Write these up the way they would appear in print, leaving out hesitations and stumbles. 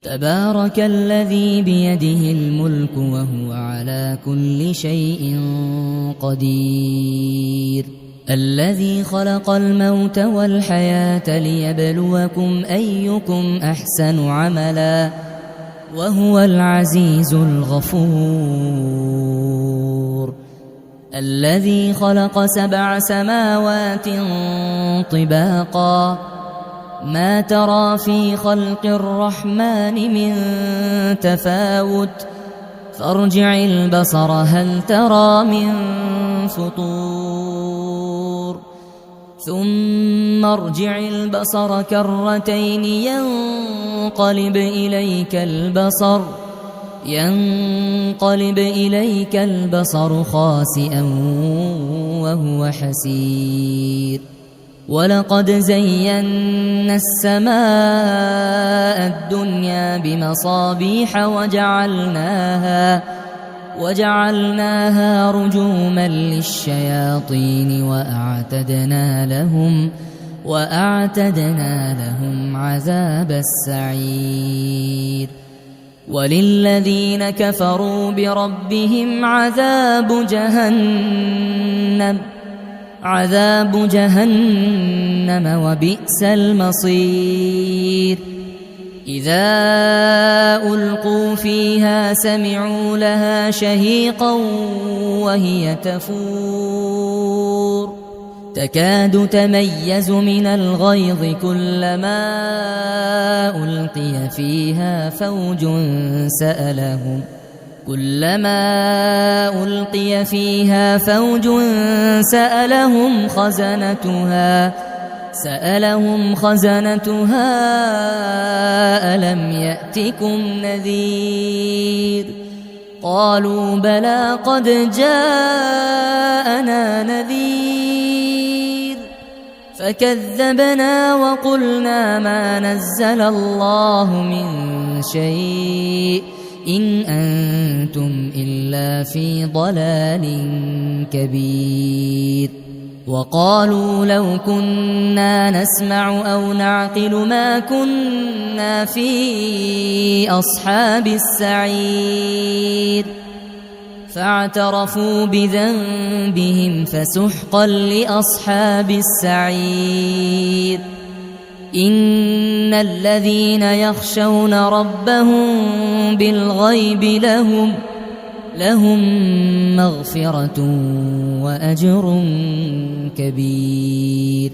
تبارك الذي بيده الملك وهو على كل شيء قدير. الذي خلق الموت والحياة ليبلوكم أيكم أحسن عملا وهو العزيز الغفور. الذي خلق 7 سماوات طباقا ما ترى في خلق الرحمن من تفاوت فارجع البصر هل ترى من فطور ثم ارجع البصر كرتين ينقلب إليك البصر خاسئا وهو حسير. ولقد زينا السماء الدنيا بمصابيح وجعلناها رجوما للشياطين وأعتدنا لهم عذاب السعير. وللذين كفروا بربهم عذاب جهنم وبئس المصير. إذا ألقوا فيها سمعوا لها شهيقا وهي تفور تكاد تميز من الغيظ كلما ألقي فيها فوج سألهم خزنتها ألم يأتكم نذير قالوا بلى قد جاءنا نذير فكذبنا وقلنا ما نزل الله من شيء إن أنتم إلا في ضلال كبير. وقالوا لو كنا نسمع أو نعقل ما كنا في أصحاب السعير فاعترفوا بذنبهم فسحقا لأصحاب السعير. إن الذين يخشون ربهم بالغيب لهم مغفرة وأجر كبير.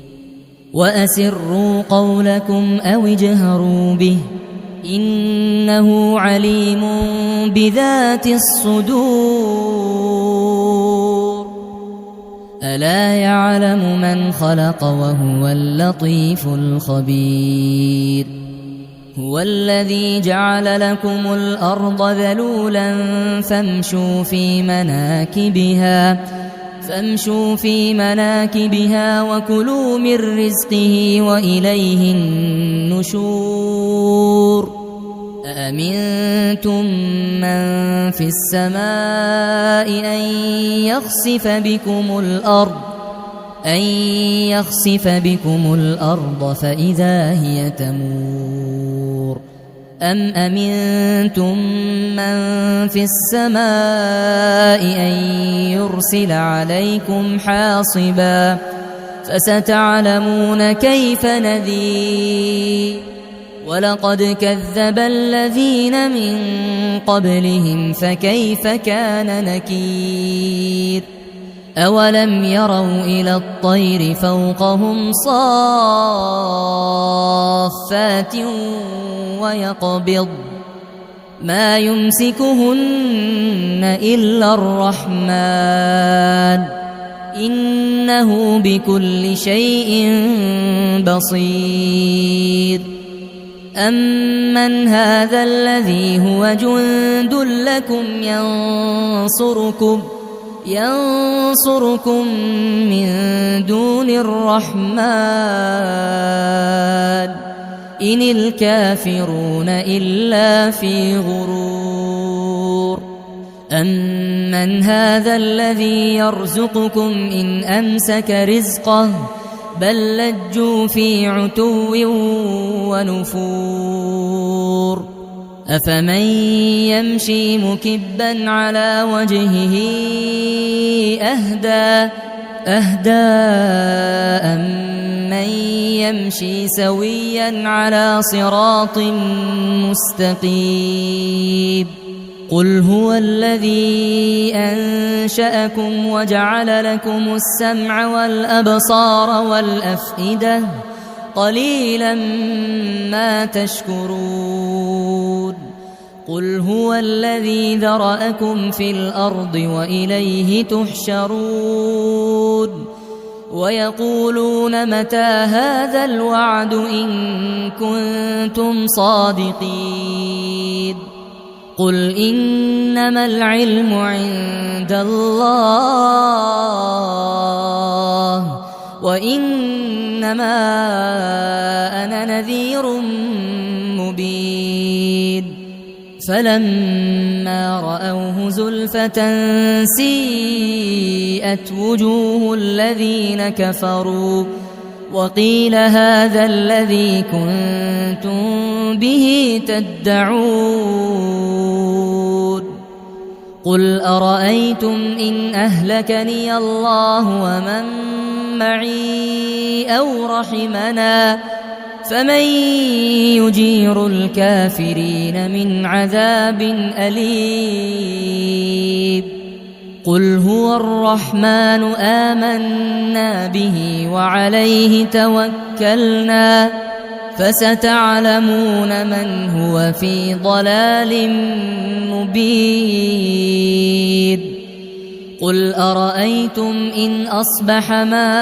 وأسروا قولكم أو اجهروا به إنه عليم بذات الصدور. ألا يعلم من خلق وهو اللطيف الخبير. هو الذي جعل لكم الأرض ذلولا فامشوا في مناكبها وكلوا من رزقه وإليه النشور. أأمنتم من في السماء أن يخسف بكم الأرض فإذا هي تمور أم أمنتم من في السماء أن يرسل عليكم حاصبا فستعلمون كيف نذير. ولقد كذب الذين من قبلهم فكيف كان نكير. أولم يروا إلى الطير فوقهم صافات ويقبض ما يمسكهن إلا الرحمن إنه بكل شيء بصير. أمن هذا الذي هو جند لكم ينصركم من دون الرحمن إن الكافرون إلا في غرور. أمن هذا الذي يرزقكم إن أمسك رزقه بل لجوا في عتو ونفور. أفمن يمشي مكبا على وجهه أهدى أمن يمشي سويا على صراط مستقيم قل هو الذي أنشأكم وجعل لكم السمع والأبصار والأفئدة قليلا ما تشكرون قل هو الذي ذرأكم في الأرض وإليه تحشرون ويقولون متى هذا الوعد إن كنتم صادقين قل إنما العلم عند الله وإنما أنا نذير مبين فلما رأوه زلفة سيئت وجوه الذين كفروا وقيل هذا الذي كنتم به تدعون قل أرأيتم إن أهلكني الله ومن معي أو رحمنا فمن يجير الكافرين من عذاب أليم قل هو الرحمن آمنا به وعليه توكلنا فستعلمون من هو في ضلال مبين قل أرأيتم إن أصبح ماؤكم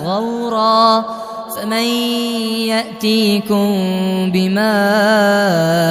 غورا فمن يأتيكم بماء